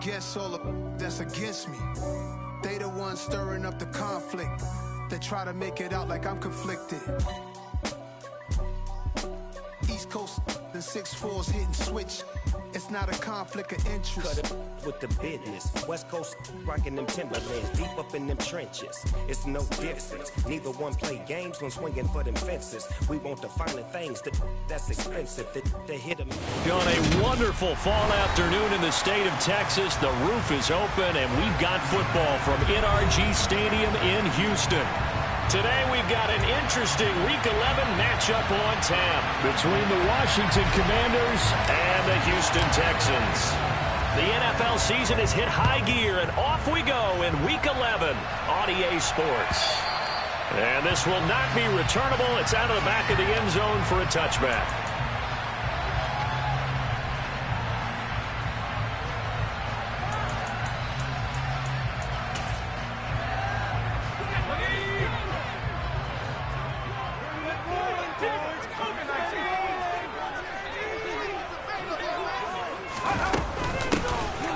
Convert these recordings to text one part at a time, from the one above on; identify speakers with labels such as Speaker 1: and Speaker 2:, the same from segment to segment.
Speaker 1: guess all the that's against me. They the ones stirring up the conflict. They try to make it out like I'm conflicted. East Coast and 6'4's hitting switch. It's not a conflict of interest.
Speaker 2: Cut it with the business. West Coast rocking them Timberlands, deep up in them trenches. It's no difference. Neither one play games when swinging for them fences. We want the finer things that's expensive. They hit them.
Speaker 3: On a wonderful fall afternoon in the state of Texas, the roof is open and we've got football from NRG Stadium in Houston. Today we've got an interesting Week 11 matchup on tap between the Washington Commanders and the Houston Texans. The NFL season has hit high gear, and off we go in Week 11 on EA Sports. And this will not be returnable. It's out of the back of the end zone for a touchback.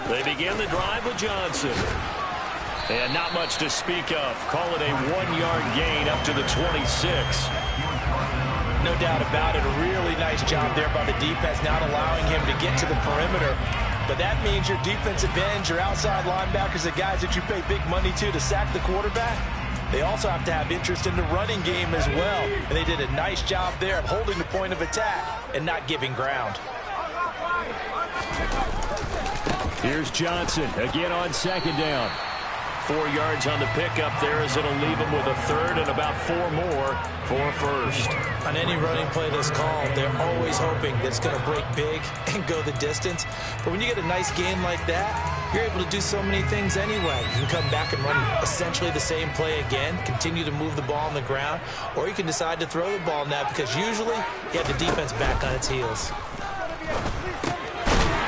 Speaker 3: They begin the drive with Johnson. And not much to speak of. Call it a 1-yard gain up to the 26.
Speaker 4: No doubt about it. A really nice job there by the defense, not allowing him to get to the perimeter. But that means your defensive ends, your outside linebackers, the guys that you pay big money to sack the quarterback, they also have to have interest in the running game as well. And they did a nice job there of holding the point of attack and not giving ground.
Speaker 3: Here's Johnson again on second down. 4 yards on the pickup there as it'll leave him with a third and about 4 more for first.
Speaker 4: On any running play that's called, they're always hoping that it's going to break big and go the distance. But when you get a nice gain like that, you're able to do so many things anyway. You can come back and run essentially the same play again, continue to move the ball on the ground, or you can decide to throw the ball now because usually you have the defense back on its heels.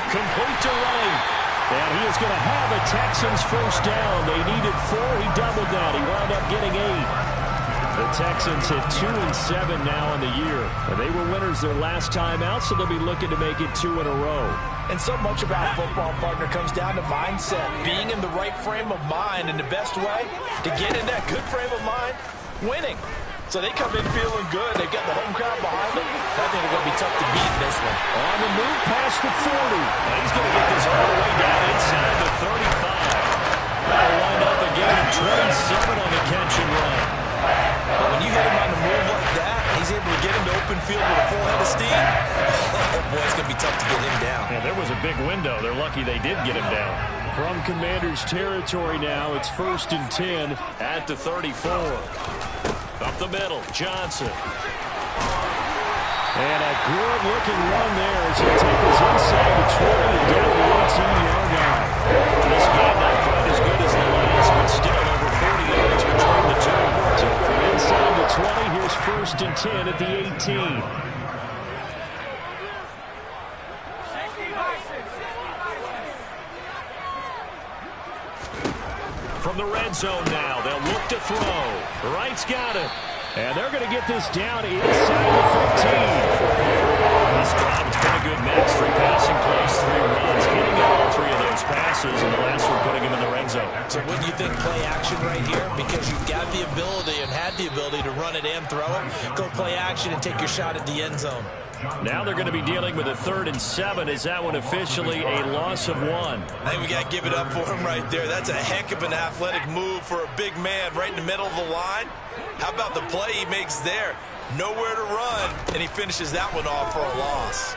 Speaker 3: Complete to Ray. And he is going to have a Texans first down. They needed 4. He doubled that. He wound up getting 8. The Texans hit 2-7 now in the year. And they were winners their last time out, so they'll be looking to make it 2 in a row.
Speaker 4: And so much about football, partner, comes down to mindset. Being in the right frame of mind, and the best way to get in that good frame of mind, winning. So they come in feeling good. They've got the home crowd behind them. I think they're going to be tough to beat in this one.
Speaker 3: On the move past the 40. And he's going to get this all the way down inside the 35. That'll wind up a gain of 27 on the catch and run.
Speaker 4: But when you hit him on the move like that, he's able to get into open field with a full head of steam. Oh, boy, it's going to be tough to get him down.
Speaker 3: Yeah, there was a big window. They're lucky they did get him down. From Commanders territory now, it's 1st and 10 at the 34. Up the middle, Johnson. And a good-looking run there as he'll take us inside the 20 and down the 18-yard line. This game not quite as good as the last, but still over 40 yards between the two. So from inside the 20, here's 1st and 10 at the 18. From the red zone now, they'll look to throw. Wright's got it. And they're going to get this down inside the 15. This drive has been a good mix. 3 passing plays, 3 runs. Getting all 3 of those passes, and the last one putting him in the red zone.
Speaker 4: So wouldn't you think play action right here? Because you've got the ability and had the ability to run it and throw it. Go play action and take your shot at the end zone.
Speaker 3: Now they're going to be dealing with a 3rd and 7. Is that one officially a loss of 1?
Speaker 4: I think we got to give it up for him right there. That's a heck of an athletic move for a big man right in the middle of the line. How about the play he makes there? Nowhere to run, and he finishes that one off for a loss.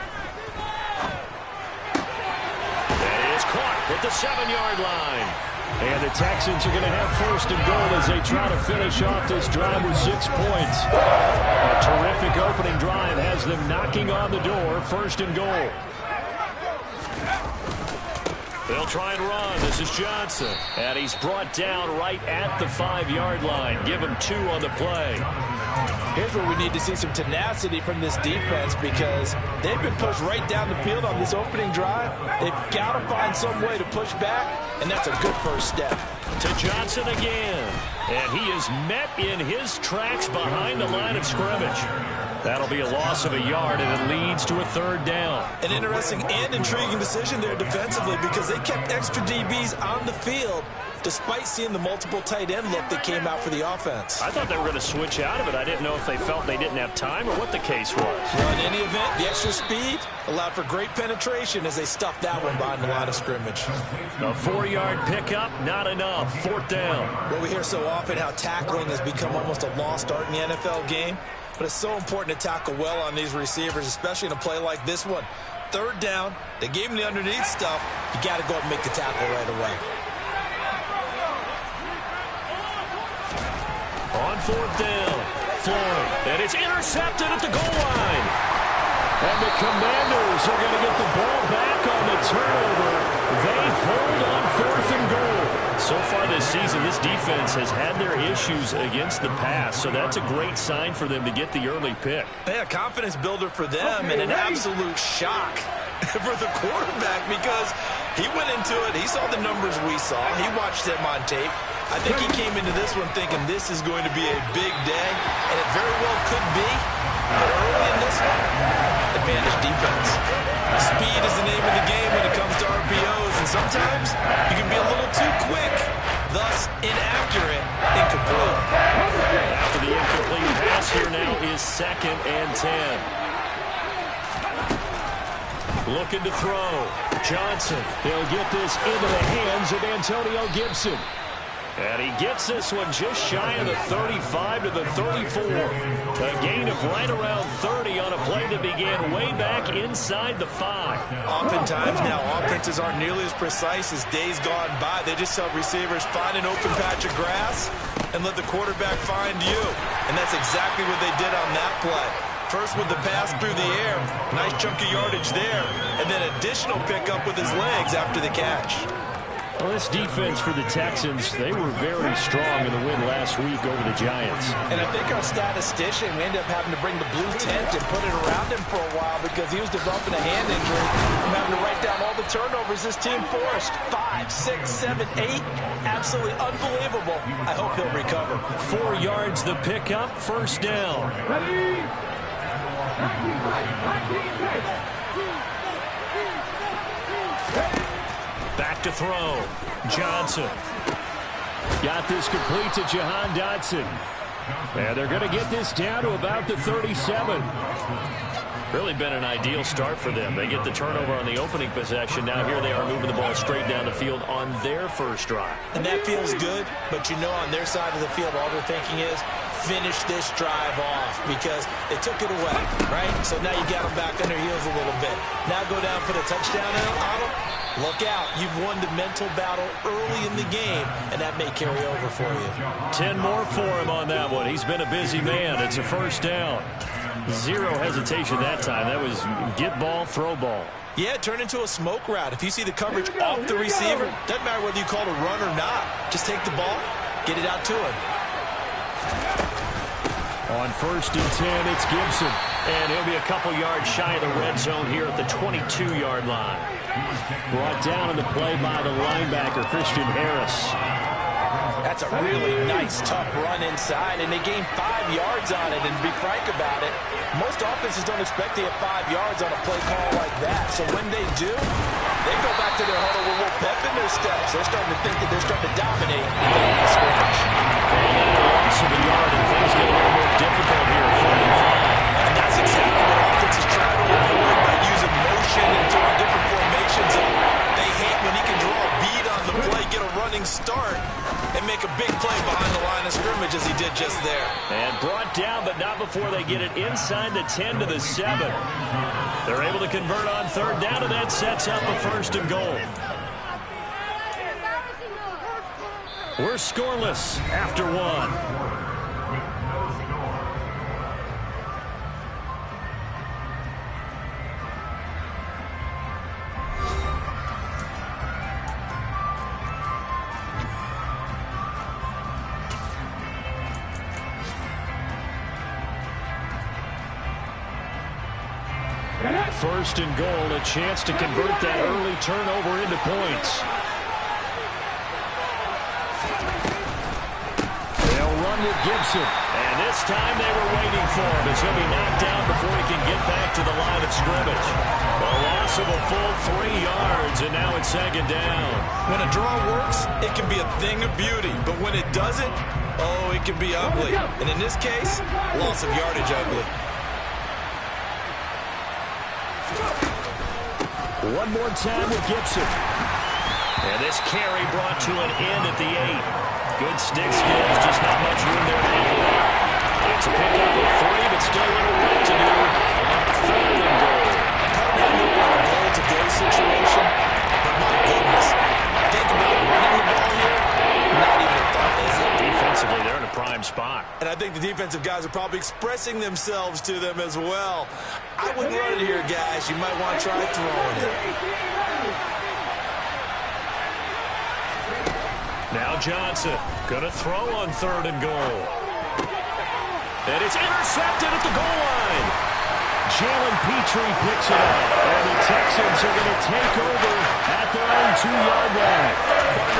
Speaker 3: That is caught at the 7-yard line. And the Texans are going to have 1st and goal as they try to finish off this drive with 6 points. A terrific opening drive has them knocking on the door. 1st and goal. They'll try and run. This is Johnson. And he's brought down right at the 5-yard line. Give him 2 on the play.
Speaker 4: Here's where we need to see some tenacity from this defense because they've been pushed right down the field on this opening drive. They've got to find some way to push back, and that's a good first step.
Speaker 3: To Johnson again. And he is met in his tracks behind the line of scrimmage. That'll be a loss of a yard, and it leads to a third down.
Speaker 4: An interesting and intriguing decision there defensively because they kept extra DBs on the field despite seeing the multiple tight end look that came out for the offense.
Speaker 3: I thought they were going to switch out of it. I didn't know if they felt they didn't have time or what the case was.
Speaker 4: Well, in any event, the extra speed allowed for great penetration as they stuffed that one behind the line of scrimmage.
Speaker 3: A 4-yard pickup, not enough. Fourth down.
Speaker 4: Well, we hear so often how tackling has become almost a lost art in the NFL game. But it's so important to tackle well on these receivers, especially in a play like this one. Third down, they gave him the underneath stuff. You got to go up and make the tackle right away.
Speaker 3: On fourth down, Floyd, and it's intercepted at the goal line. And the Commanders are going to get the ball back on the turnover. They hold on fourth and goal. So far this season, this defense has had their issues against the pass, so that's a great sign for them to get the early pick.
Speaker 4: Yeah, confidence builder for them and an absolute shock for the quarterback because he went into it. He saw the numbers we saw. He watched them on tape. I think he came into this one thinking this is going to be a big day, and it very well could be. But early in this one, advantage defense. Speed is the name of the game when it comes to RPOs, and sometimes you can be a little too quick, thus inaccurate, incomplete.
Speaker 3: After the incomplete pass, here now is 2nd and 10. Looking to throw. Johnson, he'll get this into the hands of Antonio Gibson. And he gets this one just shy of the 35 to the 34. A gain of right around 30 on a play that began way back inside the 5.
Speaker 4: Oftentimes now offenses aren't nearly as precise as days gone by. They just help receivers find an open patch of grass and let the quarterback find you. And that's exactly what they did on that play. First with the pass through the air, nice chunk of yardage there, and then additional pickup with his legs after the catch.
Speaker 3: Well, this defense for the Texans, they were very strong in the win last week over the Giants.
Speaker 4: And I think our statistician, we ended up having to bring the blue tent and put it around him for a while because he was developing a hand injury. I'm having to write down all the turnovers this team forced. 5, 6, 7, 8. Absolutely unbelievable. I hope he'll recover.
Speaker 3: 4 yards the pickup, first down. Back to throw. Johnson. Got this complete to Jahan Dotson. And they're going to get this down to about the 37. Really been an ideal start for them. They get the turnover on the opening possession. Now here they are moving the ball straight down the field on their first drive.
Speaker 4: And that feels good, but you know on their side of the field all they're thinking is finish this drive off because they took it away, right? So now you got them back on their heels a little bit. Now go down for the touchdown on them. Look out. You've won the mental battle early in the game, and that may carry over for you.
Speaker 3: 10 more for him on that one. He's been a busy man. It's a first down. Zero hesitation that time. That was get ball, throw ball.
Speaker 4: Yeah, turn into a smoke route. If you see the coverage off the receiver, doesn't matter whether you call it a run or not. Just take the ball, get it out to him.
Speaker 3: On 1st and 10, it's Gibson. And he'll be a couple yards shy of the red zone here at the 22-yard line. Brought down on the play by the linebacker, Christian Harris.
Speaker 4: That's a really nice, tough run inside, and they gained 5 yards on it. And to be frank about it, most offenses don't expect to get 5 yards on a play call like that. So when they do, they go back to their huddle with a little pep in their steps. They're starting to think that they're starting to dominate the scrimmage.
Speaker 3: And a loss of a yard, and things get a little more difficult here.
Speaker 4: And that's exactly what offenses try to avoid by using motion and throwing different formations. And they hate when he can draw a bead on the play, get a running start, and make a big play behind the line of scrimmage as he did just there.
Speaker 3: And brought down, but not before they get it inside the 10 to the 7. They're able to convert on third down, and that sets up a 1st and goal. We're scoreless after 1. First and goal, a chance to convert that early turnover into points. They'll run with Gibson. And this time they were waiting for him as he'll be knocked down before he can get back to the line of scrimmage. A loss of a full 3 yards, and now it's second down.
Speaker 4: When a draw works, it can be a thing of beauty. But when it doesn't, oh, it can be ugly. And in this case, loss of yardage ugly.
Speaker 3: One more time with Gibson. And this carry brought to an end at the 8. Good stick skills, just not much room there to handle it. It's a pickup of 3, but still a little work to do on 3rd and goal.
Speaker 4: I know what a goal-to-go situation, but my goodness. Think about running the ball here. Not even a thought, is it?
Speaker 3: Defensively, they're in a prime spot.
Speaker 4: And I think the defensive guys are probably expressing themselves to them as well. I wouldn't run it here, guys. You might want to try throwing it.
Speaker 3: Now Johnson going to throw on 3rd and goal. And it's intercepted at the goal line. Jalen Petrie picks it up. And the Texans are going to take over at their own 2-yard line.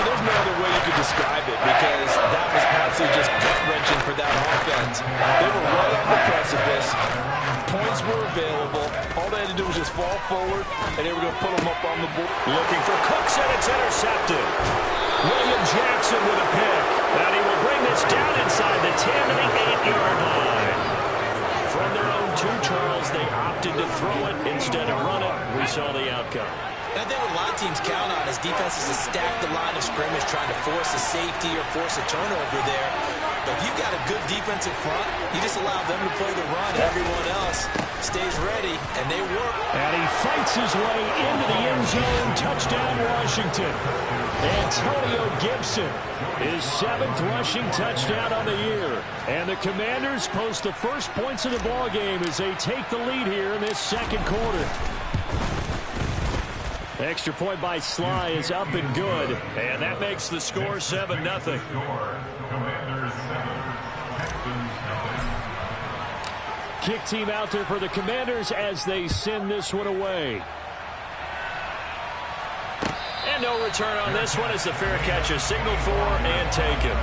Speaker 4: There's no other way you could describe it because that was absolutely just gut-wrenching for that offense. They were right on the precipice. Points were available. All they had to do was just fall forward, and they were going to put them up on the board.
Speaker 3: Looking for Cooks, and it's intercepted. William Jackson with a pick. And he will bring this down inside the 10 to the 8-yard line. From their own 2, Charles, they opted to throw it instead of run it. We saw the outcome.
Speaker 5: I think what a lot of teams count on is defenses to stack the line of scrimmage, trying to force a safety or force a turnover there. But if you've got a good defensive front, you just allow them to play the run. Everyone else stays ready, and they work.
Speaker 3: And he fights his way into the end zone. Touchdown, Washington. Antonio Gibson, his 7th rushing touchdown on the year. And the Commanders post the first points of the ballgame as they take the lead here in this second quarter. Extra point by Sly is up and good. And that makes the score 7-0. Kick team out there for the Commanders as they send this one away. And no return on this one as the fair catch is signaled for and taken.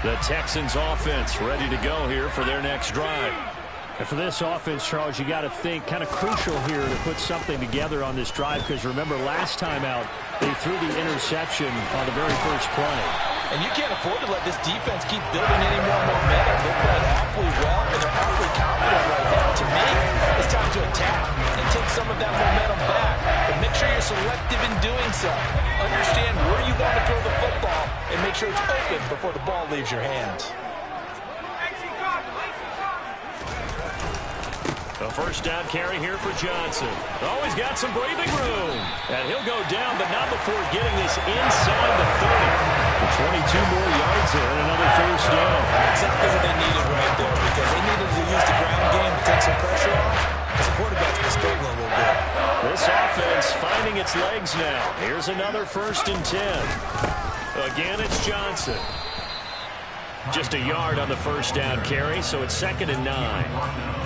Speaker 3: The Texans offense ready to go here for their next drive. And for this offense, Charles, you got to think kind of crucial here to put something together on this drive because remember last time out they threw the interception on the very first play.
Speaker 4: And you can't afford to let this defense keep building any more momentum. They're playing awfully well, and they're awfully confident right now. To me, it's time to attack and take some of that momentum back. But make sure you're selective in doing so. Understand where you want to throw the football and make sure it's open before the ball leaves your hands.
Speaker 3: A first down carry here for Johnson. Oh, he's got some breathing room. And he'll go down, but not before getting this inside the 30. 22 more yards there and another first down.
Speaker 5: Exactly what they needed right there because they needed to use the ground game to take some pressure off because the quarterback's been struggling a little bit.
Speaker 3: This offense finding its legs now. Here's another 1st and 10. Again, it's Johnson. Just a yard on the first down carry, so it's 2nd and 9.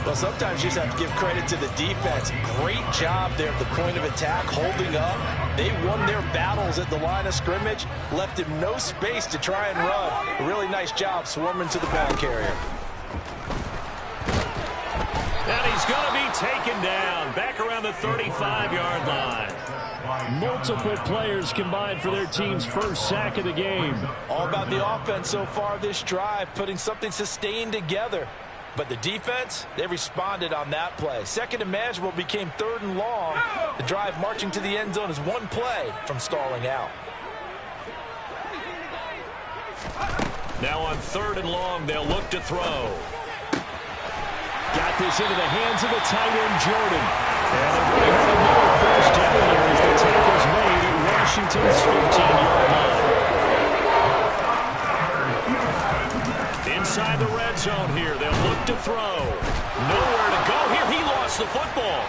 Speaker 4: Well, sometimes you just have to give credit to the defense. Great job there at the point of attack, holding up. They won their battles at the line of scrimmage, left him no space to try and run. A really nice job swarming to the ball carrier.
Speaker 3: And he's going to be taken down back around the 35-yard line. Multiple players combined for their team's first sack of the game.
Speaker 4: All about the offense so far this drive, putting something sustained together. But the defense, they responded on that play. 2nd and manageable became 3rd and long. The drive marching to the end zone is one play from stalling out.
Speaker 3: Now on 3rd and long, they'll look to throw. Got this into the hands of the tight end, Jordan. And they're going to have another first down there as the tackle's made at Washington's 15-yard line. Inside the red zone here, they'll look to throw. Nowhere to go here. He lost the football.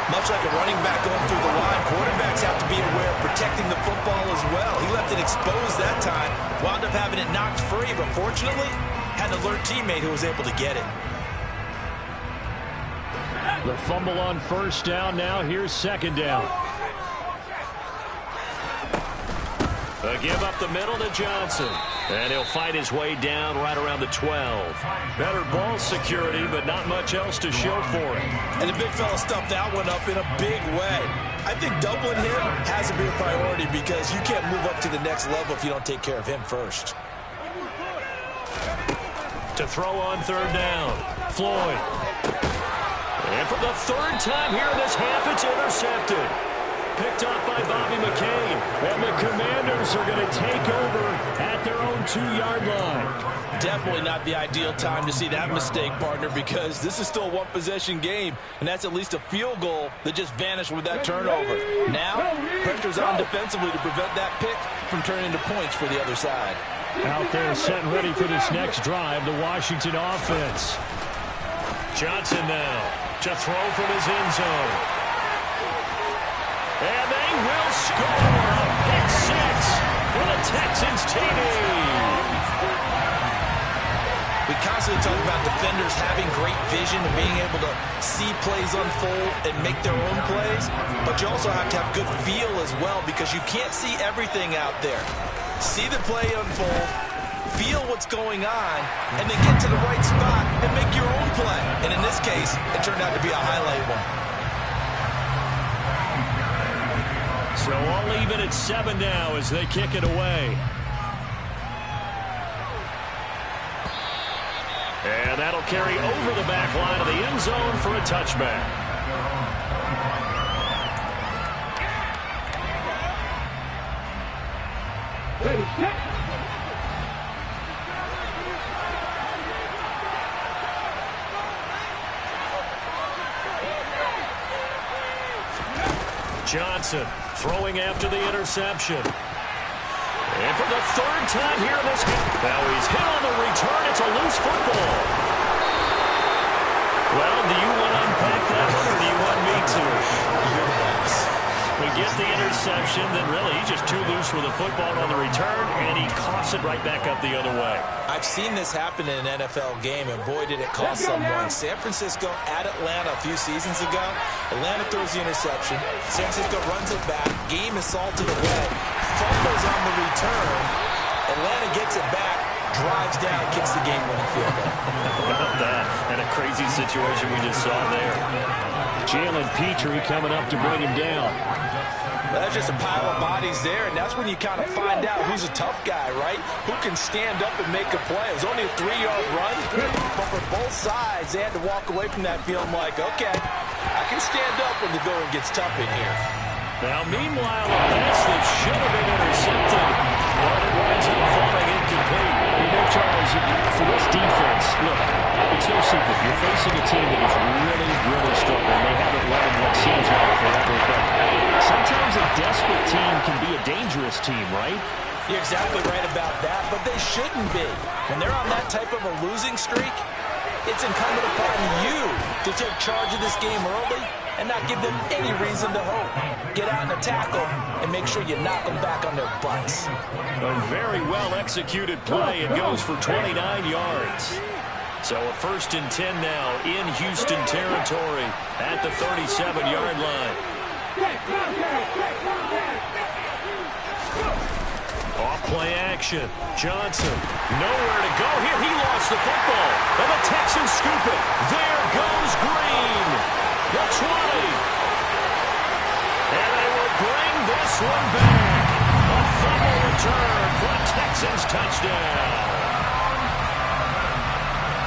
Speaker 5: Much like a running back going through the line, quarterbacks have to be aware of protecting the football as well. He left it exposed that time, wound up having it knocked free, but fortunately, had an alert teammate who was able to get it.
Speaker 3: The fumble on first down. Now here's second down. A give up the middle to Johnson. And he'll fight his way down right around the 12. Better ball security, but not much else to show for it.
Speaker 5: And the big fella stuffed that one up in a big way. I think doubling him has to be a priority because you can't move up to the next level if you don't take care of him first.
Speaker 3: To throw on third down, Floyd. And for the third time here in this half, it's intercepted. Picked up by Bobby McCain. And the Commanders are going to take over at their own 2-yard line.
Speaker 5: Definitely not the ideal time to see that mistake, partner, because this is still a one-possession game, and that's at least a field goal that just vanished with that turnover. Now, pressure's on defensively to prevent that pick from turning into points for the other side.
Speaker 3: Out there set and ready for this next drive, the Washington offense. Johnson now to throw from his end zone. And they will score a pick six for the Texans TD.
Speaker 5: We constantly talk about defenders having great vision and being able to see plays unfold and make their own plays, but you also have to have good feel as well because you can't see everything out there. See the play unfold, feel what's going on, and then get to the right spot and make your own play. And in this case, it turned out to be a highlight one.
Speaker 3: So all even at 7 now as they kick it away. And that'll carry over the back line of the end zone for a touchback. Johnson throwing after the interception. And for the third time here in this game. Now he's hit on the return. It's a loose football. Well, do you want to unpack that one or do you want me to?
Speaker 5: Your boss.
Speaker 3: We get the interception, then really he's just too loose with the football on the return, and he coughs it right back up the other way.
Speaker 5: I've seen this happen in an NFL game, and boy, did it cost someone. San Francisco at Atlanta a few seasons ago. Atlanta throws the interception. San Francisco runs it back. Game is salted away. Fumbles on the return. Atlanta gets it back. Drives down, kicks the game-winning field goal.
Speaker 3: How about that? And a crazy situation we just saw there. Jalen Petrie coming up to bring him down.
Speaker 5: Well, that's just a pile of bodies there, and that's when you kind of find out who's a tough guy, right? Who can stand up and make a play. It was only a 3-yard run, but for both sides, they had to walk away from that feeling like, okay, I can stand up when the going gets tough in here.
Speaker 3: Now, meanwhile, a pass that should have been intercepted, but it winds up falling incomplete. You know, Charles, for this defense, look, it's no secret. You're facing a team that is really, really struggling. They haven't won in what seems like forever, but sometimes a desperate team can be a dangerous team, right?
Speaker 5: You're exactly right about that, but they shouldn't be. When they're on that type of a losing streak, it's incumbent upon you to take charge of this game early and not give them any reason to hope. Get out and attack them and make sure you knock them back on their butts.
Speaker 3: A very well-executed play. It goes for 29 yards. So a 1st and 10 now in Houston territory at the 37-yard line. Off play action. Johnson, nowhere to go here. He lost the football. And the Texans scoop it. There goes Green. The 20. And they will bring this one back. A fumble return for a Texans touchdown.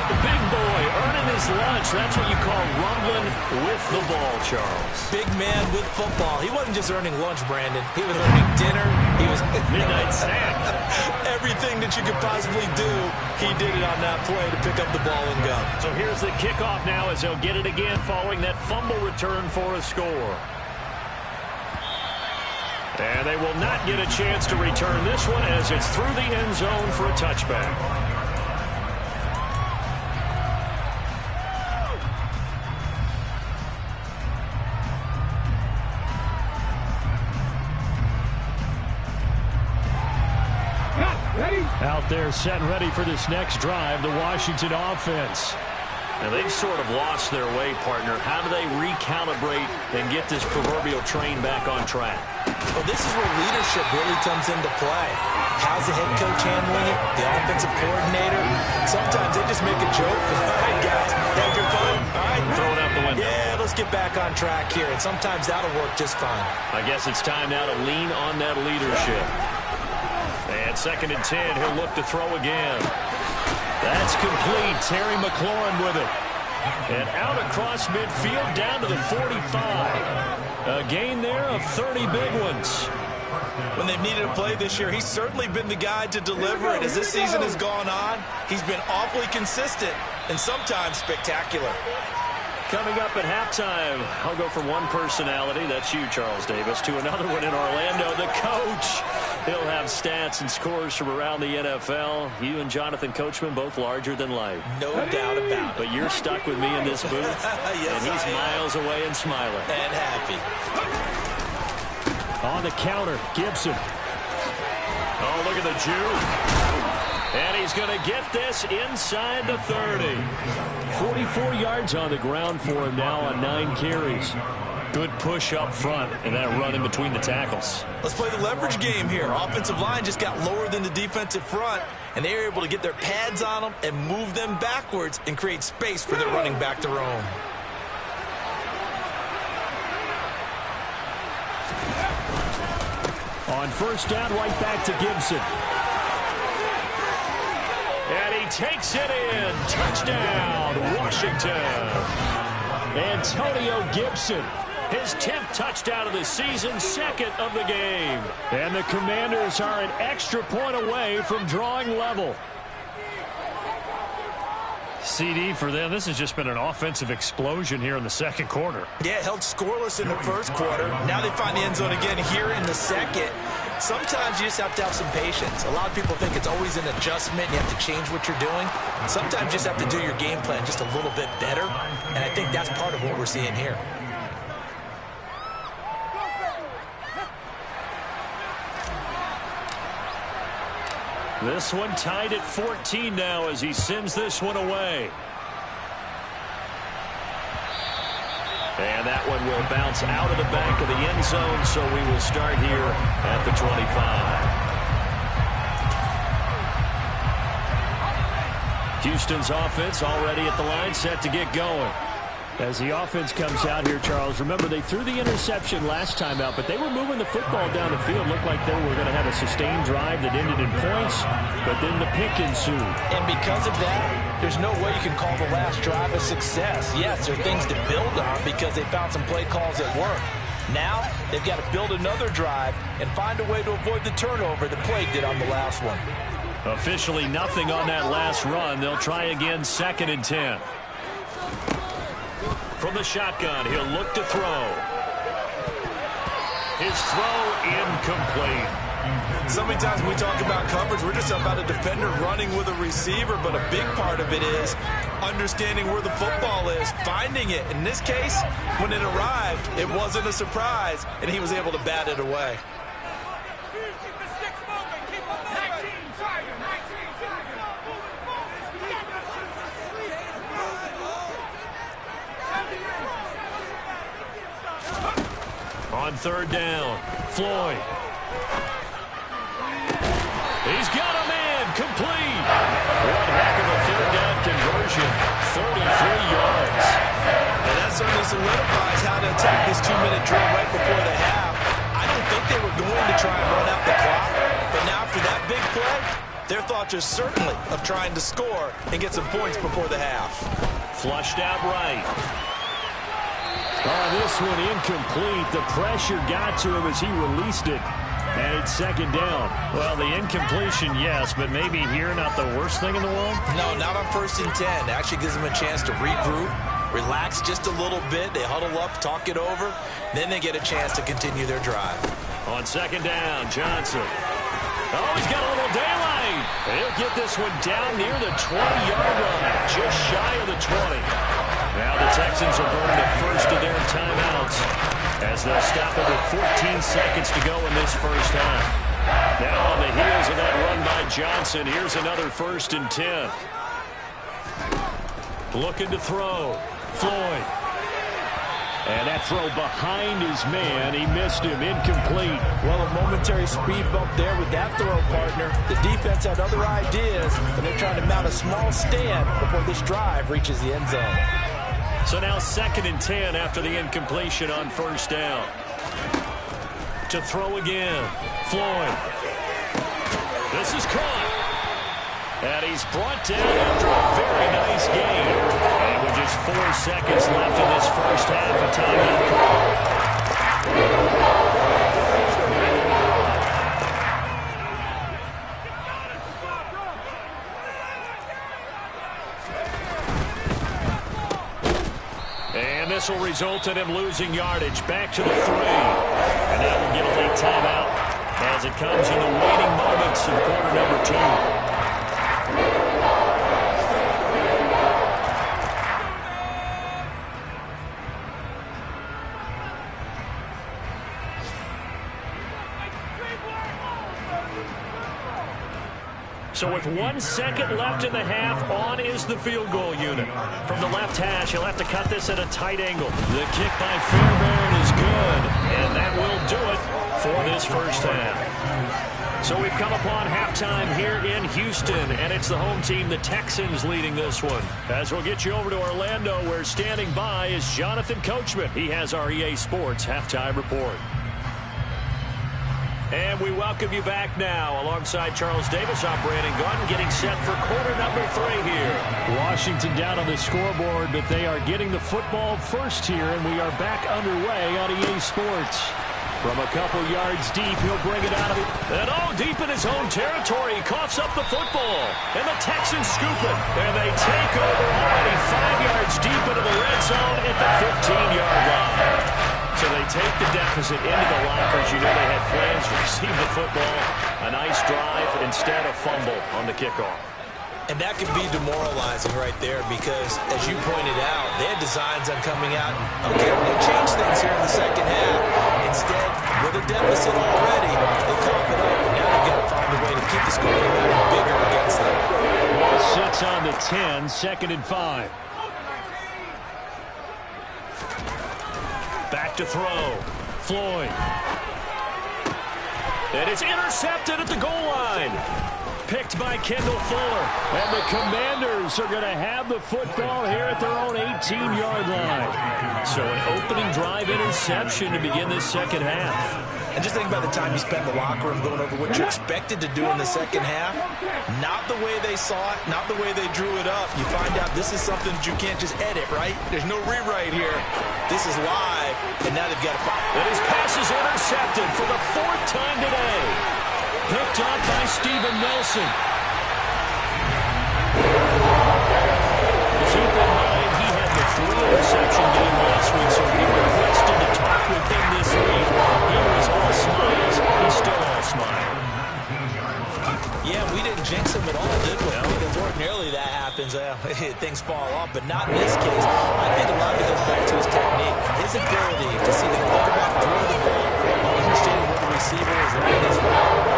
Speaker 3: The big boy earning his lunch. That's what you call rumbling with the ball, Charles.
Speaker 5: Big man with football. He wasn't just earning lunch, Brandon. He was earning dinner. He was
Speaker 3: midnight snack.
Speaker 5: Everything that you could possibly do, he did it on that play to pick up the ball and go.
Speaker 3: So here's the kickoff now as they'll get it again following that fumble return for a score. And they will not get a chance to return this one as it's through the end zone for a touchback. Out there set and ready for this next drive, the Washington offense.
Speaker 6: And they've sort of lost their way, partner. How do they recalibrate and get this proverbial train back on track?
Speaker 5: Well, this is where leadership really comes into play. How's the head coach handling it? The offensive coordinator? Sometimes they just make a joke. All right, guys, have your fun. All right.
Speaker 6: Throw it out the window.
Speaker 5: Yeah, let's get back on track here. And sometimes that'll work just fine.
Speaker 6: I guess it's time now to lean on that leadership. And 2nd and 10, he'll look to throw again. That's complete. Terry McLaurin with it. And out across midfield down to the 45. A gain there of 30 big ones.
Speaker 5: When they've needed a play this year, he's certainly been the guy to deliver it. As this season has gone on, he's been awfully consistent and sometimes spectacular.
Speaker 3: Coming up at halftime, I'll go from one personality, that's you, Charles Davis, to another one in Orlando, the coach. He'll have stats and scores from around the NFL. You and Jonathan Coachman, both larger than life.
Speaker 5: No doubt about it.
Speaker 3: But you're stuck with me in this booth,
Speaker 5: yes,
Speaker 3: and he's miles away and smiling.
Speaker 5: And happy.
Speaker 3: On the counter, Gibson. Oh, look at the Jew. And he's going to get this inside the 30. 44 yards on the ground for him now on 9 carries. Good push up front and that run in between the tackles.
Speaker 5: Let's play the leverage game here. Offensive line just got lower than the defensive front, and they were able to get their pads on them and move them backwards and create space for their running back to roam.
Speaker 3: On first down, right back to Gibson. And he takes it in. Touchdown, Washington. Antonio Gibson, his 10th touchdown of the season, 2nd of the game. And the Commanders are an extra point away from drawing level. CD for them. This has just been an offensive explosion here in the 2nd quarter.
Speaker 5: Yeah, held scoreless in the 1st quarter. Now they find the end zone again here in the 2nd. Sometimes you just have to have some patience. A lot of people think it's always an adjustment. You have to change what you're doing. Sometimes you just have to do your game plan just a little bit better. And I think that's part of what we're seeing here.
Speaker 3: This one tied at 14 now as he sends this one away. And that one will bounce out of the back of the end zone, so we will start here at the 25. Houston's offense already at the line, set to get going. As the offense comes out here, Charles, remember they threw the interception last time out, but they were moving the football down the field. Looked like they were going to have a sustained drive that ended in points, but then the pick ensued.
Speaker 5: And because of that, there's no way you can call the last drive a success. Yes, there are things to build on because they found some play calls that work. Now, they've got to build another drive and find a way to avoid the turnover that plagued it on the last one.
Speaker 3: Officially nothing on that last run. They'll try again, 2nd and 10. From the shotgun, he'll look to throw. His throw incomplete.
Speaker 5: So many times when we talk about coverage, we're just about a defender running with a receiver, but a big part of it is understanding where the football is, finding it. In this case, when it arrived, it wasn't a surprise, and he was able to bat it away.
Speaker 3: On 3rd down, Floyd. He's got a man, complete. One heck of a 3rd down conversion, 33 yards.
Speaker 5: And that certainly solidifies how to attack this 2-minute drill right before the half. I don't think they were going to try and run out the clock, but now after that big play, their thoughts are certainly of trying to score and get some points before the half.
Speaker 3: Flushed out right. Oh, this one incomplete. The pressure got to him as he released it. And it's 2nd down. Well, the incompletion, yes, but maybe here not the worst thing in the world?
Speaker 5: No, not on 1st and 10. It actually gives them a chance to regroup, relax just a little bit. They huddle up, talk it over. Then they get a chance to continue their drive.
Speaker 3: On 2nd down, Johnson. Oh, he's got a little daylight. He'll get this one down near the 20-yard line, just shy of the 20. Now the Texans will burn the first of their timeouts as they'll stop it with 14 seconds to go in this first half. Now on the heels of that run by Johnson, here's another 1st and 10. Looking to throw. Floyd. And that throw behind his man. He missed him. Incomplete.
Speaker 4: Well, a momentary speed bump there with that throw, partner. The defense had other ideas, and they're trying to mount a small stand before this drive reaches the end zone.
Speaker 3: So now 2nd and 10 after the incompletion on 1st down. To throw again. Floyd. This is caught. And he's brought down after a very nice game. And with just 4 seconds left in this first half, a timeout call. And this will result in him losing yardage. Back to the 3. And that will get a late timeout as it comes in the waning moments of quarter number 2. So with 1 second left in the half, on is the field goal unit. From the left hash, he'll have to cut this at a tight angle. The kick by Fairbairn is good, and that will do it for this first half. So we've come upon halftime here in Houston, and it's the home team, the Texans, leading this one. As we'll get you over to Orlando, where standing by is Jonathan Coachman. He has our EA Sports halftime report. And we welcome you back now. Alongside Charles Davis, I'm Brandon Gunn, getting set for quarter number 3 here. Washington down on the scoreboard, but they are getting the football first here, and we are back underway on EA Sports. From a couple yards deep, he'll bring it out of it. And deep in his own territory, he coughs up the football. And the Texans scoop it. And they take over already 5 yards deep into the red zone at the 15-yard line. So they take the deficit into the lockers. You know they had plans to receive the football. A nice drive, instead a fumble on the kickoff.
Speaker 5: And that could be demoralizing right there because, as you pointed out, they had designs on coming out. Okay, we're going to change things here in the second half. Instead, with a deficit already, they cough it up. And now they've got to find a way to keep the score from getting bigger against them.
Speaker 3: Ball sits on the 10, 2nd and 5. Back to throw. Floyd. And it's intercepted at the goal line. Picked by Kendall Fuller. And the Commanders are going to have the football here at their own 18-yard line. So an opening drive interception to begin this second half.
Speaker 5: And just think about the time you spend in the locker room going over what you expected to do in the second half. Not the way they saw it, not the way they drew it up. You find out this is something that you can't just edit, right? There's no rewrite here. This is live, and now they've got to find.
Speaker 3: And his pass is intercepted for the 4th time today. Picked up by Steven Nelson. Keep in mind, he had the 3-interception game last week, so we requested to talk with him this week. He was all smiles. He's still all smile.
Speaker 5: Yeah, we didn't jinx him at all, did we? No. Because ordinarily that happens. Things fall off, but not in this case. I think a lot of it goes back to his technique. His ability to see the quarterback throw the ball, understanding where the receiver is running his route.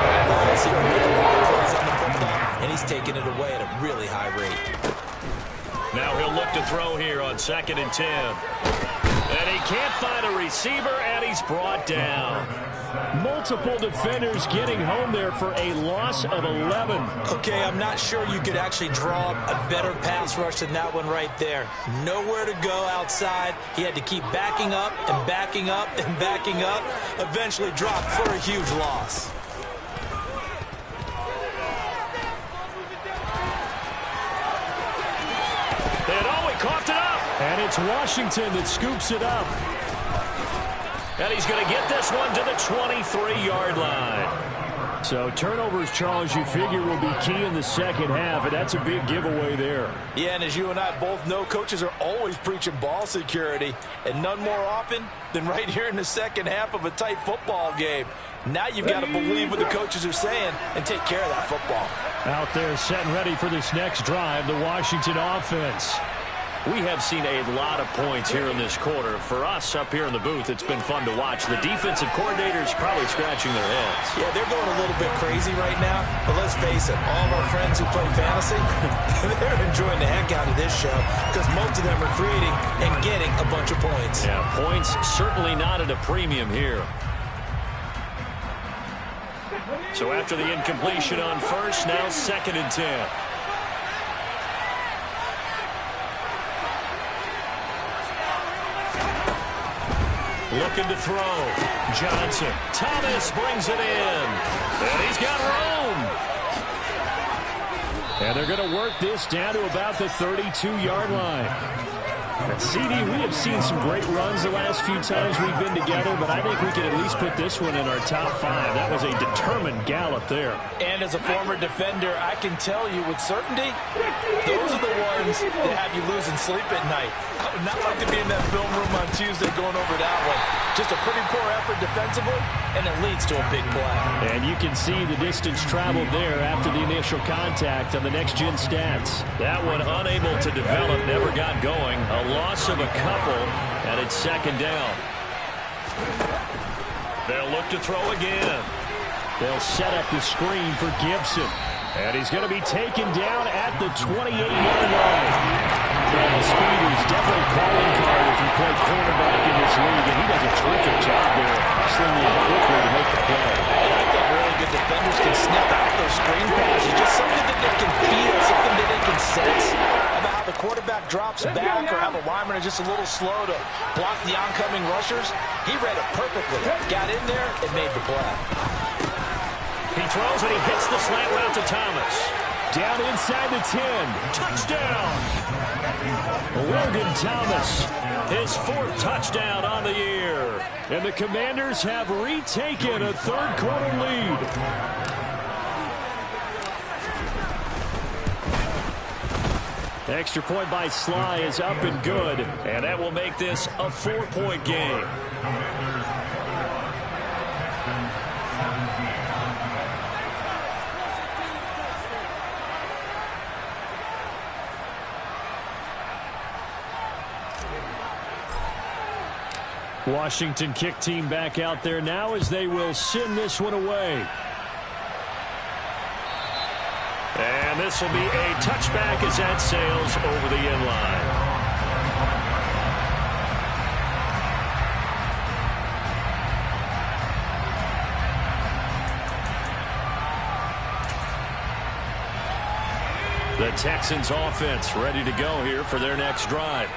Speaker 5: See him make a lot of plays on the football, and he's taking it away at a really high rate.
Speaker 3: Now he'll look to throw here on 2nd and 10. And he can't find a receiver, and he's brought down. Multiple defenders getting home there for a loss of 11.
Speaker 5: Okay, I'm not sure you could actually draw a better pass rush than that one right there. Nowhere to go outside. He had to keep backing up and backing up and backing up. Eventually dropped for a huge loss.
Speaker 3: And he coughed it up. And it's Washington that scoops it up. And he's going to get this one to the 23-yard line. So turnovers, Charles, you figure will be key in the second half, and that's a big giveaway there.
Speaker 4: Yeah, and as you and I both know, coaches are always preaching ball security, and none more often than right here in the second half of a tight football game. Now you've got to believe what the coaches are saying and take care of that football.
Speaker 3: Out there set and ready for this next drive, the Washington offense. We have seen a lot of points here in this quarter. For us up here in the booth, it's been fun to watch. The defensive coordinators probably scratching their heads.
Speaker 5: Yeah, they're going a little bit crazy right now. But let's face it, all of our friends who play fantasy, they're enjoying the heck out of this show because most of them are creating and getting a bunch of points.
Speaker 3: Yeah, points certainly not at a premium here. So after the incompletion on first, now 2nd and 10. Looking to throw. Johnson. Thomas brings it in. And he's got room. And they're going to work this down to about the 32-yard line. And CD, we have seen some great runs the last few times we've been together, but I think we can at least put this one in our top 5. That was a determined gallop there.
Speaker 5: And as a former defender, I can tell you with certainty, those are the ones that have you losing sleep at night. I would not like to be in that film room on Tuesday going over that one. Just a pretty poor effort defensively, and it leads to a big play.
Speaker 3: And you can see the distance traveled there after the initial contact on the next-gen stats. That one unable to develop, never got going. A loss of a couple, and it's 2nd down. They'll look to throw again. They'll set up the screen for Gibson. And he's going to be taken down at the 28-yard line. Well, speed is definitely a calling card if you play cornerback in this league, and he does a terrific job there, slinging it quickly to make the play.
Speaker 5: And I think really good defenders can sniff out those screen passes, just something that they can feel, something that they can sense about how the quarterback drops back or how the linemen are just a little slow to block the oncoming rushers. He read it perfectly, got in there, and made the play.
Speaker 3: He throws and he hits the slant route to Thomas. Down inside the 10. Touchdown! Logan Thomas, his 4th touchdown on the year. And the Commanders have retaken a 3rd quarter lead. Extra point by Sly is up and good. And that will make this a 4-point game. Washington kick team back out there now as they will send this one away. And this will be a touchback as that sails over the end line. The Texans offense ready to go here for their next drive.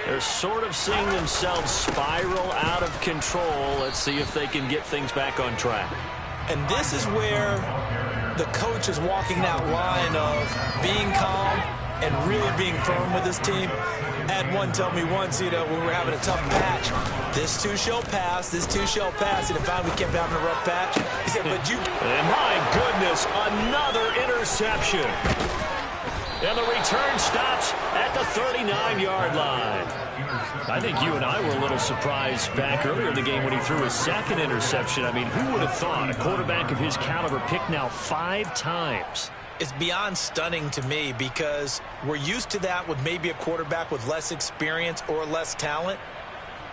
Speaker 3: They're sort of seeing themselves spiral out of control. Let's see if they can get things back on track.
Speaker 5: And this is where the coach is walking that line of being calm and really being firm with his team. I had one tell me once, when we were having a tough patch, this too shall pass, this too shall pass. And if we kept having a rough patch, he said, but you...
Speaker 3: And my goodness, another interception. And the return stops at the 39-yard line. I think you and I were a little surprised back earlier in the game when he threw his 2nd interception. I mean, who would have thought a quarterback of his caliber picked now 5 times?
Speaker 5: It's beyond stunning to me because we're used to that with maybe a quarterback with less experience or less talent.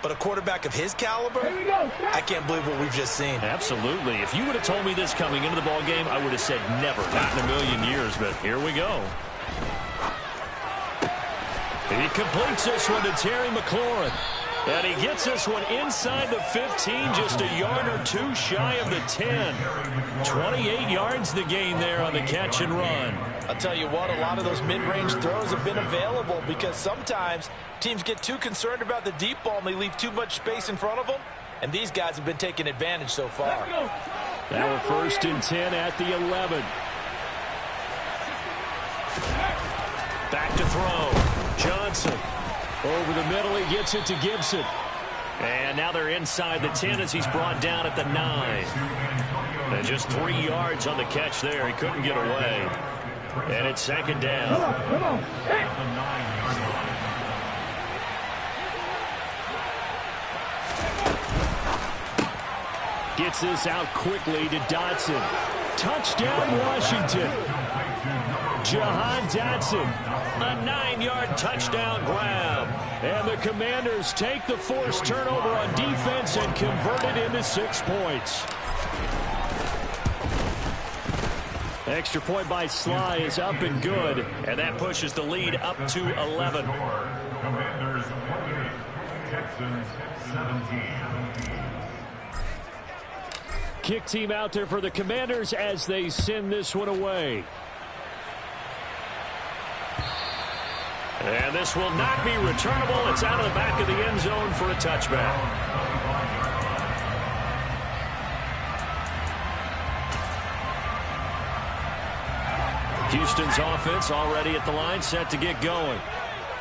Speaker 5: But a quarterback of his caliber, I can't believe what we've just seen.
Speaker 3: Absolutely. If you would have told me this coming into the ball game, I would have said never, not in a million years. But here we go. He completes this one to Terry McLaurin. And he gets this one inside the 15, just a yard or 2 shy of the 10. 28 yards the gain there on the catch and run.
Speaker 5: I'll tell you what, a lot of those mid-range throws have been available because sometimes teams get too concerned about the deep ball and they leave too much space in front of them. And these guys have been taking advantage so far.
Speaker 3: Now a 1st and 10 at the 11. Back to throw. Johnson. Over the middle, he gets it to Gibson. And now they're inside the 10 as he's brought down at the 9. And just 3 yards on the catch there. He couldn't get away. And it's 2nd down.
Speaker 7: Come on.
Speaker 3: Gets this out quickly to Dotson. Touchdown, Washington. Jahan Dotson, a 9-yard touchdown grab. And the Commanders take the forced turnover on defense and convert it into 6 points. Extra point by Sly is up and good, and that pushes the lead up to 11.
Speaker 7: Commanders 28, Texans 17.
Speaker 3: Kick team out there for the Commanders as they send this one away. And this will not be returnable. It's out of the back of the end zone for a touchback. Houston's offense already at the line, set to get going.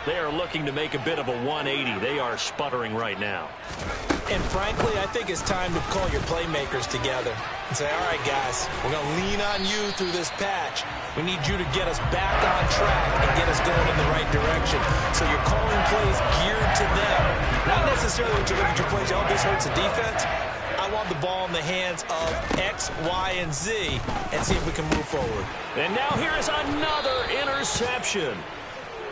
Speaker 3: They are looking to make a bit of a 180. They are sputtering right now.
Speaker 5: And frankly, I think it's time to call your playmakers together and say, all right, guys, we're going to lean on you through this patch. We need you to get us back on track and get us going in the right direction. So you're calling plays geared to them. Not necessarily to look at your plays, oh, this hurts the defense. I want the ball in the hands of X, Y, and Z and see if we can move forward.
Speaker 3: And now here is another interception.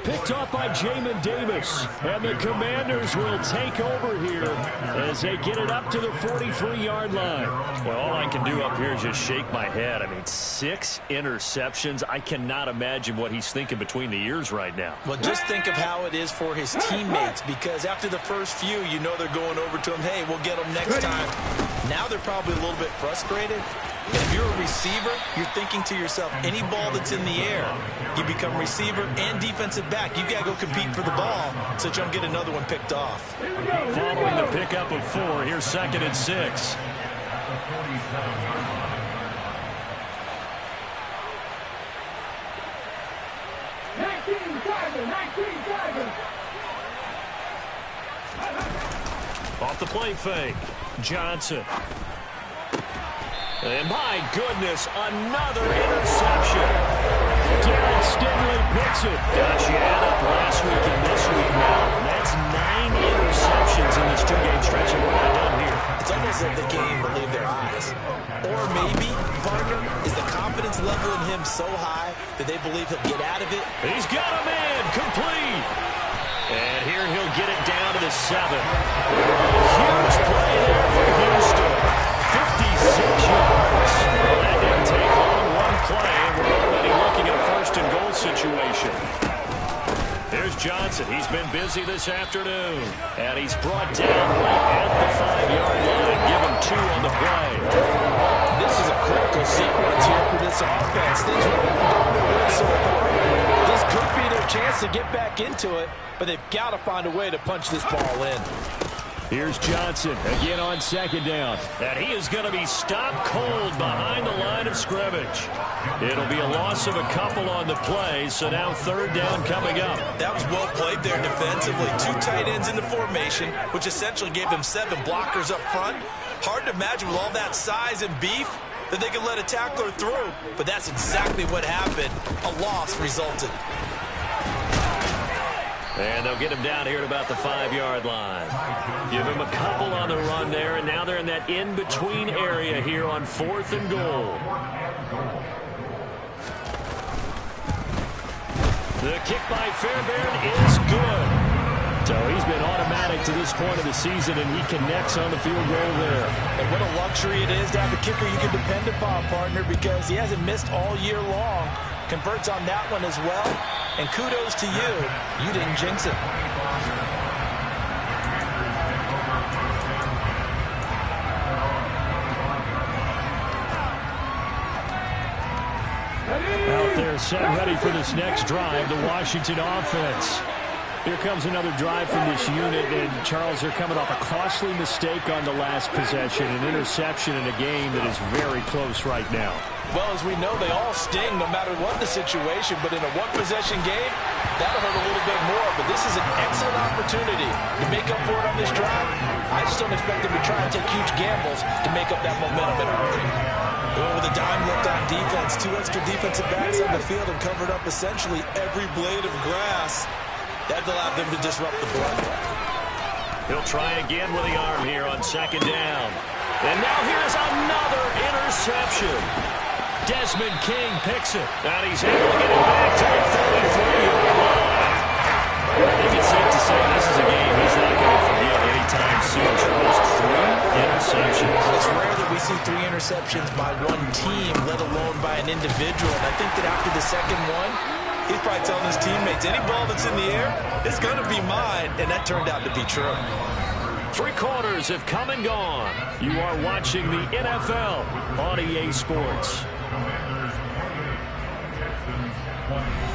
Speaker 3: Picked off by Jamin Davis. And the Commanders will take over here as they get it up to the 43-yard line. Well, all I can do up here is just shake my head. I mean, 6 interceptions. I cannot imagine what he's thinking between the ears right now.
Speaker 5: Well, just think of how it is for his teammates, because after the first few, you know they're going over to him, hey, we'll get them next time. Now they're probably a little bit frustrated. And if you're a receiver, you're thinking to yourself, any ball that's in the air, you become receiver and defensive back. You got to go compete for the ball so that you don't get another one picked off.
Speaker 3: Following the pickup of 4, here's 2nd and 6. Off the play fake, Johnson. And my goodness, another interception. Darren Stingley picks it. Gosh, you add up last week and this week now. That's 9 interceptions in this 2-game stretch, and we're not done here.
Speaker 5: It's almost like they can't even believe their eyes. Or maybe, partner, is the confidence level in him so high that they believe he'll get out of it.
Speaker 3: He's got a man, complete. And here he'll get it down to the 7. Huge play there for Houston. 56 yards. Well, that didn't take long. One play, and we're already looking at a 1st and goal situation. There's Johnson. He's been busy this afternoon. And he's brought down right at the 5-yard line. Give him 2 on the play.
Speaker 5: This is a critical sequence here for this offense. Things really haven't gone their way so far. This could be their chance to get back into it, but they've got to find a way to punch this ball in.
Speaker 3: Here's Johnson again on 2nd down. And he is going to be stopped cold behind the line of scrimmage. It'll be a loss of a couple on the play, so now 3rd down coming up.
Speaker 5: That was well played there defensively. 2 tight ends in the formation, which essentially gave them 7 blockers up front. Hard to imagine with all that size and beef that they could let a tackler through, but that's exactly what happened. A loss resulted.
Speaker 3: And they'll get him down here at about the 5-yard line. Give him a couple on the run there, and now they're in that in-between area here on 4th and goal. The kick by Fairbairn is good. So he's been automatic to this point of the season, and he connects on the field goal there.
Speaker 5: And what a luxury it is to have a kicker you can depend upon, partner, because he hasn't missed all year long. Converts on that one as well. And kudos to you. You didn't jinx it.
Speaker 3: Out there set ready for this next drive, the Washington offense. Here comes another drive from this unit, and Charles, they're coming off a costly mistake on the last possession, an interception in a game that is very close right now.
Speaker 5: Well, as we know, they all sting no matter what the situation, but in a one-possession game, that'll hurt a little bit more, but this is an excellent opportunity to make up for it on this drive. I just don't expect them to try and take huge gambles to make up that momentum in a hurry. Well, with a dime left on defense, 2 extra defensive backs on the field and covered up essentially every blade of grass. That allowed them to disrupt the play.
Speaker 3: He'll try again with the arm here on 2nd down. And now here's another interception. Desmond King picks it. And he's able to get it back to the 33-yard line. I think it's safe to say this is a game he's not going to forget anytime soon. Charles, 3 interceptions.
Speaker 5: It's rare that we see 3 interceptions by one team, let alone by an individual. And I think that after the second one, he's probably telling his teammates, any ball that's in the air, it's going to be mine. And that turned out to be true.
Speaker 3: 3 quarters have come and gone. You are watching the NFL on EA Sports.
Speaker 7: Commanders 28, Texans 20.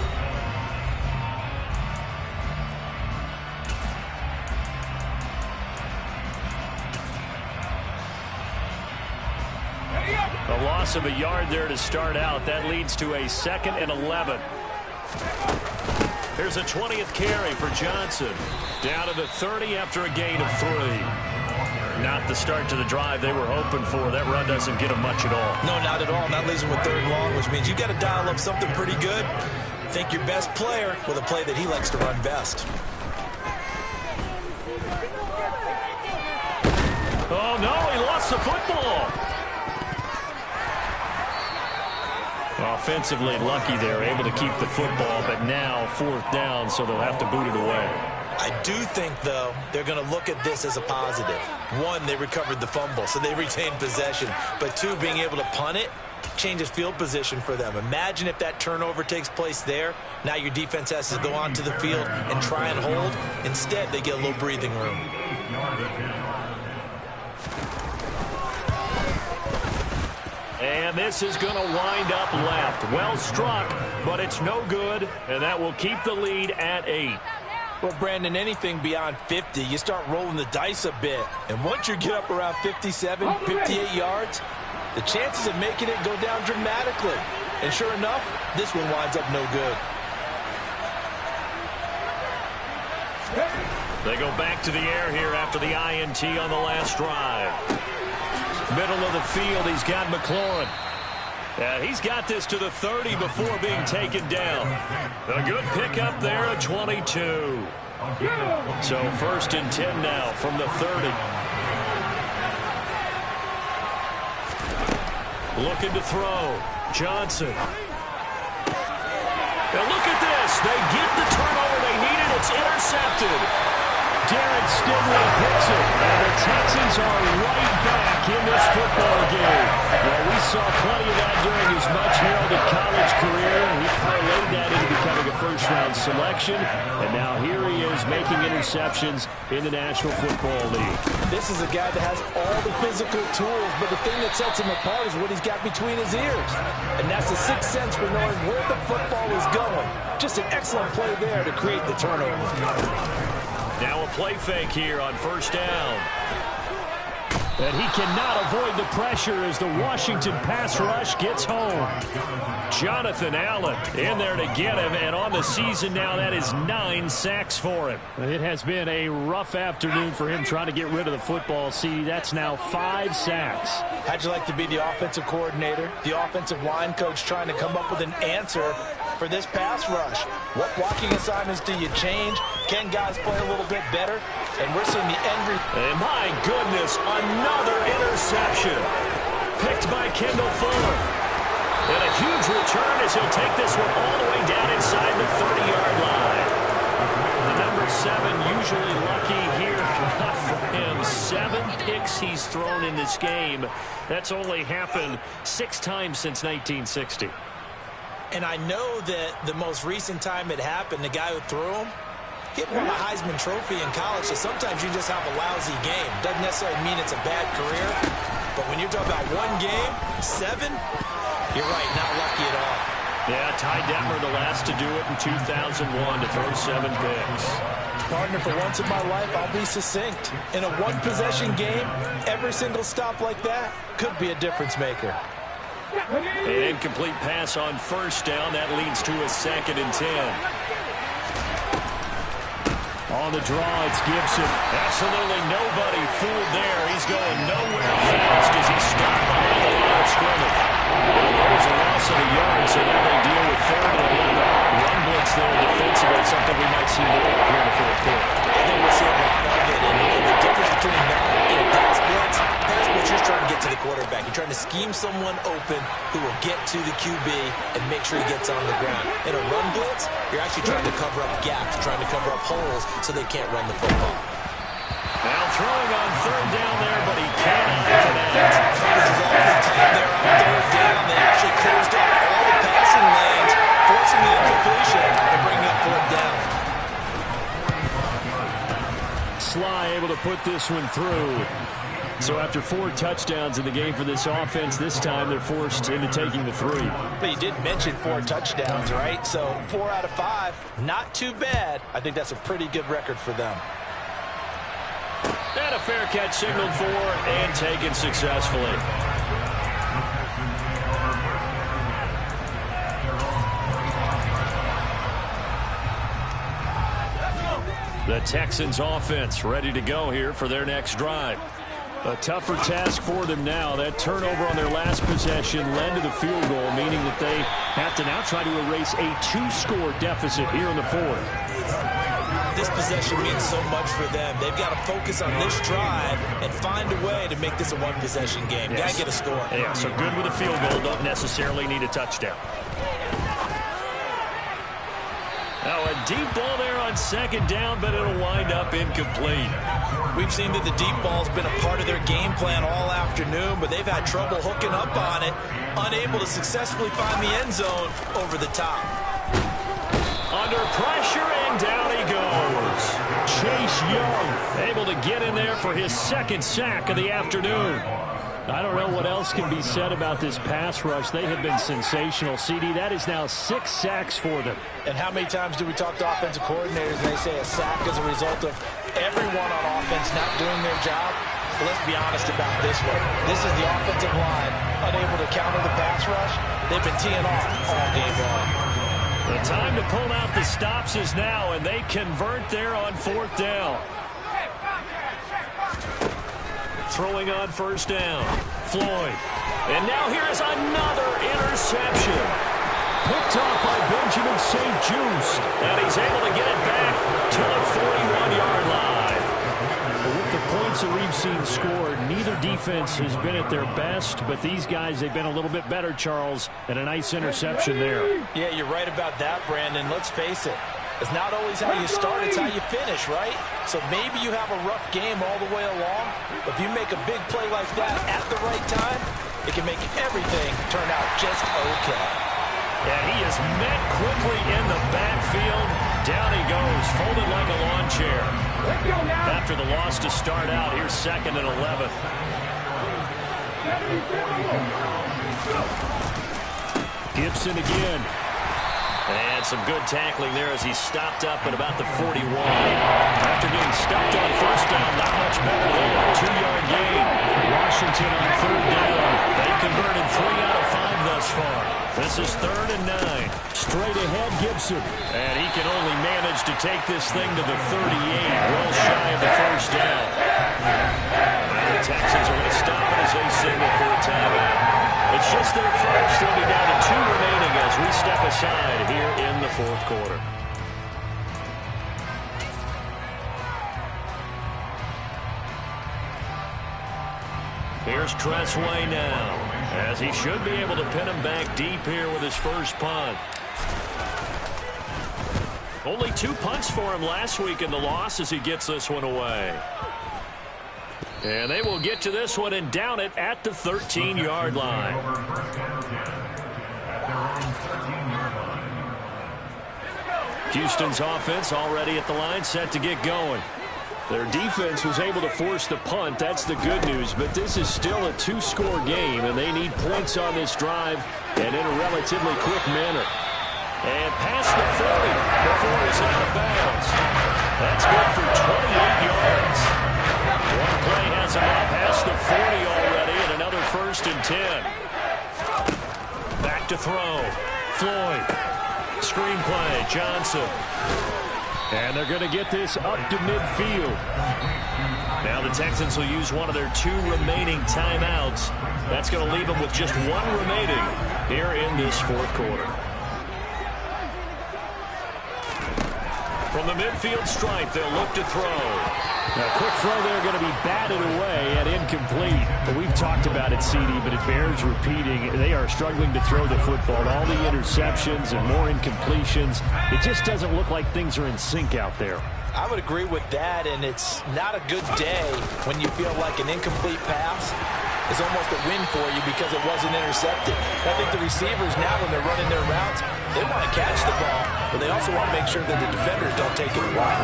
Speaker 3: A loss of a yard there to start out. That leads to a 2nd and 11. Here's a 20th carry for Johnson. Down to the 30 after a gain of 3. Not the start to the drive they were hoping for. That run doesn't get them much at all.
Speaker 5: No, not at all. That leaves him with 3rd and long, which means you got to dial up something pretty good. Think your best player with a play that he likes to run best.
Speaker 3: Oh, no, he lost the football. Offensively lucky they're able to keep the football, but now 4th down, so they'll have to boot it away.
Speaker 5: I do think, though, they're going to look at this as a positive. 1, they recovered the fumble, so they retained possession. But 2, being able to punt it changes field position for them. Imagine if that turnover takes place there. Now your defense has to go onto the field and try and hold. Instead, they get a little breathing room.
Speaker 3: And this is going to wind up left. Well struck, but it's no good, and that will keep the lead at 8.
Speaker 5: Well, Brandon, anything beyond 50, you start rolling the dice a bit. And once you get up around 57, 58 yards, the chances of making it go down dramatically. And sure enough, this one winds up no good.
Speaker 3: They go back to the air here after the INT on the last drive. Middle of the field, he's got McLaurin. He's got this to the 30 before being taken down. A good pickup there at 22. So 1st and 10 now from the 30. Looking to throw. Johnson. Now look at this. They get the turnover they needed. It's intercepted. Derek Stingley hits it, and the Texans are right back in this football game. Well, we saw plenty of that during his much-heralded college career. He parlayed that into becoming a first-round selection, and now here he is making interceptions in the National Football League.
Speaker 5: This is a guy that has all the physical tools, but the thing that sets him apart is what he's got between his ears. And that's the sixth sense for knowing where the football is going. Just an excellent play there to create the turnover.
Speaker 3: Now a play fake here on 1st down. And he cannot avoid the pressure as the Washington pass rush gets home. Jonathan Allen in there to get him, and on the season now, that is 9 sacks for him. It has been a rough afternoon for him trying to get rid of the football. See, that's now 5 sacks.
Speaker 5: How'd you like to be the offensive coordinator, the offensive line coach trying to come up with an answer for this pass rush? What blocking assignments do you change? Can guys play a little bit better? And we're seeing the end.
Speaker 3: And my goodness, another interception. Picked by Kendall Fuller. And a huge return as he'll take this one all the way down inside the 30-yard line. The number 7 usually lucky here. Not for him. 7 picks he's thrown in this game. That's only happened 6 times since 1960.
Speaker 5: And I know that the most recent time it happened, the guy who threw him, he won a Heisman Trophy in college, so sometimes you just have a lousy game. Doesn't necessarily mean it's a bad career, but when you're talking about one game, 7, you're right, not lucky at all.
Speaker 3: Yeah, Ty Detmer, the last to do it in 2001 to throw 7 picks.
Speaker 5: Partner, for once in my life, I'll be succinct. In a one-possession game, every single stop like that could be a difference maker.
Speaker 3: An incomplete pass on 1st down. That leads to a 2nd and 10. On the draw, it's Gibson. Absolutely nobody fooled there. He's going nowhere fast as he's stopped behind the line of scrimmage. Well, there was a loss of a yard, so now they deal with 3rd and 11. Run blitz there defensively, something we might see more of here in the 4th quarter.
Speaker 5: I think we'll see a lot of it, and the difference between that and pass blitz, you're trying to get to the quarterback. You're trying to scheme someone open who will get to the QB and make sure he gets on the ground. In a run blitz, you're actually trying to cover up gaps, trying to cover up holes so they can't run the football.
Speaker 3: Now throwing on third down there, but he cannot connect.
Speaker 5: This is awfully tight there on third down. They actually closed off all the passing lanes, forcing the incompletion and bringing up fourth down.
Speaker 3: Sly able to put this one through. So after 4 touchdowns in the game for this offense, this time they're forced into taking the 3.
Speaker 4: But you did mention 4 touchdowns, right? So 4 out of 5, not too bad. I think that's a pretty good record for them.
Speaker 3: And a fair catch signaled for and taken successfully. The Texans offense ready to go here for their next drive. A tougher task for them now. That turnover on their last possession led to the field goal, meaning that they have to now try to erase a 2-score deficit here in the 4th.
Speaker 5: This possession means so much for them. They've got to focus on this drive and find a way to make this a one-possession game.
Speaker 3: Yes.
Speaker 5: Got to get a score.
Speaker 3: Yeah, so good with a field goal. Don't necessarily need a touchdown. Now a deep ball there on second down, but it'll wind up incomplete.
Speaker 5: We've seen that the deep ball's been a part of their game plan all afternoon, but they've had trouble hooking up on it, unable to successfully find the end zone over the top.
Speaker 3: Under pressure, and down he goes. Chase Young able to get in there for his second sack of the afternoon. I don't know what else can be said about this pass rush. They have been sensational. CD, that is now 6 sacks for them.
Speaker 4: And how many times do we talk to offensive coordinators and they say a sack is a result of everyone on offense not doing their job? But let's be honest about this one. This is the offensive line unable to counter the pass rush. They've been teeing off all game long.
Speaker 3: The time to pull out the stops is now, and they convert there on 4th down. Throwing on first down. Floyd. And now here's another interception. Picked off by Benjamin St. Just. And he's able to get it back to the 41-yard line. With the points that we've seen scored, neither defense has been at their best, but these guys, they've been a little bit better, Charles, and a nice interception there.
Speaker 4: Yeah, you're right about that, Brandon. Let's face it. It's not always how you start, it's how you finish, right? So maybe you have a rough game all the way along, but if you make a big play like that at the right time, it can make everything turn out just okay.
Speaker 3: And he is met quickly in the backfield. Down he goes, folded like a lawn chair. After the loss to start out, here's 2nd and 11. Gibson again. And some good tackling there as he stopped up at about the 41. After getting stuffed on first down, not much better there. 2-yard gain. Washington on 3rd down. They've converted 3 out of 5 thus far. This is 3rd and 9. Straight ahead, Gibson. And he can only manage to take this thing to the 38. Well shy of the first down. And the Texans are going to stop it as they signal for a timeout. It's just their first. They'll be down to 2 remaining as we step aside here in the 4th quarter. Here's Tressway now, as he should be able to pin him back deep here with his first punt. Only 2 punts for him last week in the loss as he gets this one away. And they will get to this one and down it at the 13-yard line. Houston's offense already at the line, set to get going. Their defense was able to force the punt. That's the good news. But this is still a 2-score game, and they need points on this drive and in a relatively quick manner. And past the 40 before he's out of bounds. That's good for 28 yards. One play has him out past the 40 already, and another 1st and 10. Back to throw. Floyd. Screenplay. Johnson. And they're going to get this up to midfield. Now the Texans will use one of their 2 remaining timeouts. That's going to leave them with just 1 remaining here in this 4th quarter. From the midfield stripe, they'll look to throw.
Speaker 6: A quick throw there going to be batted away and incomplete. But we've talked about it, CD, but it bears repeating. They are struggling to throw the football. All the interceptions and more incompletions. It just doesn't look like things are in sync out there.
Speaker 4: I would agree with that, and it's not a good day when you feel like an incomplete pass is almost a win for you because it wasn't intercepted. I think the receivers now, when they're running their routes, they want to catch the ball, but they also want to make sure that the defenders don't take it wide.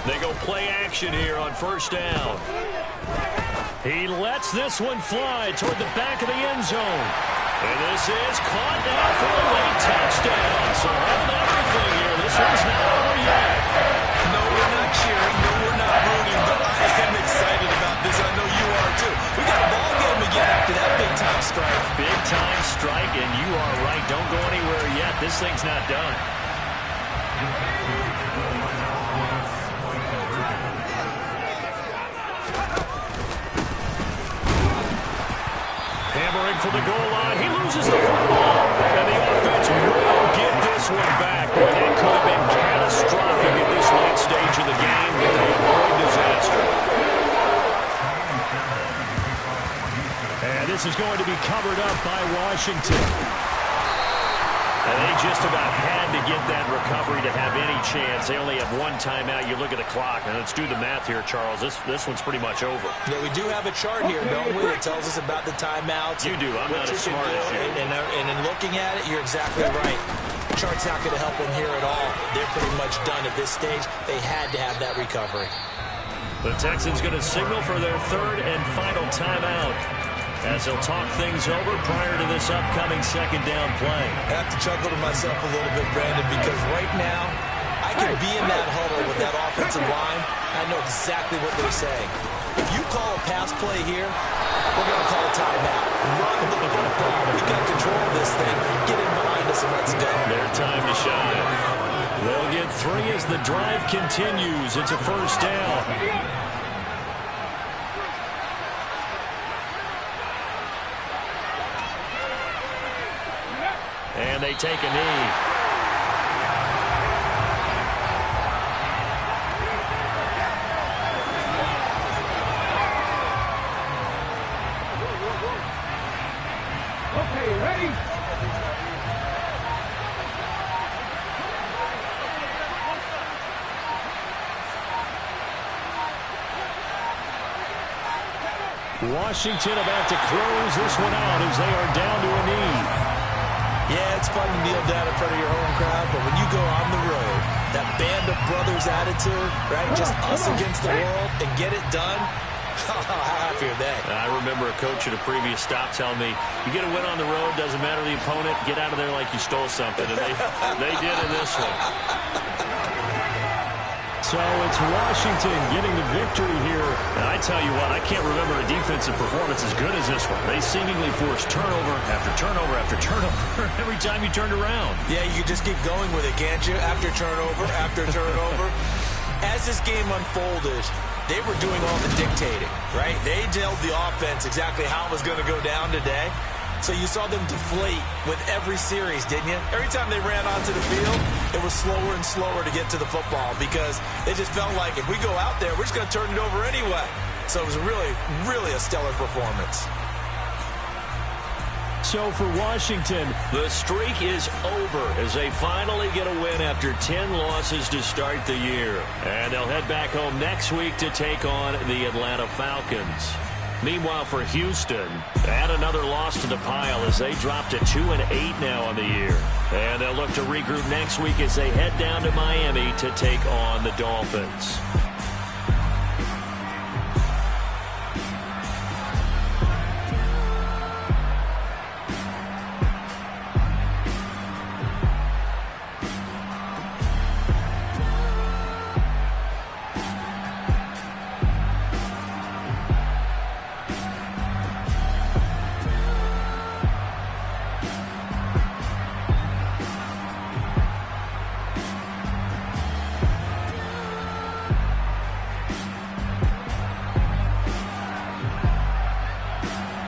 Speaker 3: They go play action here on first down. He lets this one fly toward the back of the end zone. And this is caught now for a late touchdown. So hold everything here. This one's not over yet.
Speaker 5: No, we're not cheering. No, we're not rooting. But I am excited about this. I know you are too. We got a ball game again after that big-time strike.
Speaker 3: Big-time strike, and you are right. Don't go anywhere yet. This thing's not done. Hammering for the goal line. He loses the football. And the offense will get this one back. But that could have been catastrophic at this late stage of the game. But they avoid disaster. And this is going to be covered up by Washington. And they just about had to get that recovery to have any chance. They only have one timeout. You look at the clock, and let's do the math here, Charles. This one's pretty much over.
Speaker 4: Yeah, we do have a chart here, don't we? It tells us about the timeouts.
Speaker 3: You do. I'm not as smart as you.
Speaker 4: And in looking at it, you're exactly right. Chart's not going to help them here at all. They're pretty much done at this stage. They had to have that recovery.
Speaker 3: The Texans going to signal for their third and final timeout, as they'll talk things over prior to this upcoming second down play.
Speaker 5: I have to chuckle to myself a little bit, Brandon, because right now I can be in that huddle with that offensive line. I know exactly what they're saying. If you call a pass play here, we're going to call a timeout. Run the football. We got control of this thing. Get in behind us and let's go.
Speaker 3: Their time to shine. They'll get 3 as the drive continues. It's a first down. And they take a knee.
Speaker 7: Okay, ready?
Speaker 3: Washington about to close this one out as they are down to a knee.
Speaker 5: Yeah, it's fun to kneel down in front of your home crowd, but when you go on the road, that band of brothers attitude, right? Just us against the world and get it done. How happy are they?
Speaker 3: I remember a coach at a previous stop telling me, you get a win on the road, doesn't matter the opponent, get out of there like you stole something. And they did in this one. So it's Washington getting the victory here. And I tell you what, I can't remember a defensive performance as good as this one. They seemingly forced turnover after turnover after turnover every time you turned around.
Speaker 5: Yeah, you can just keep going with it, can't you? After turnover, after turnover. As this game unfolded, they were doing all the dictating, right? They told the offense exactly how it was going to go down today. So you saw them deflate with every series, didn't you? Every time they ran onto the field, it was slower and slower to get to the football because they just felt like if we go out there, we're just going to turn it over anyway. So it was really, really a stellar performance.
Speaker 3: So for Washington, the streak is over as they finally get a win after 10 losses to start the year. And they'll head back home next week to take on the Atlanta Falcons. Meanwhile, for Houston, add another loss to the pile as they drop to 2-8 now on the year. And they'll look to regroup next week as they head down to Miami to take on the Dolphins.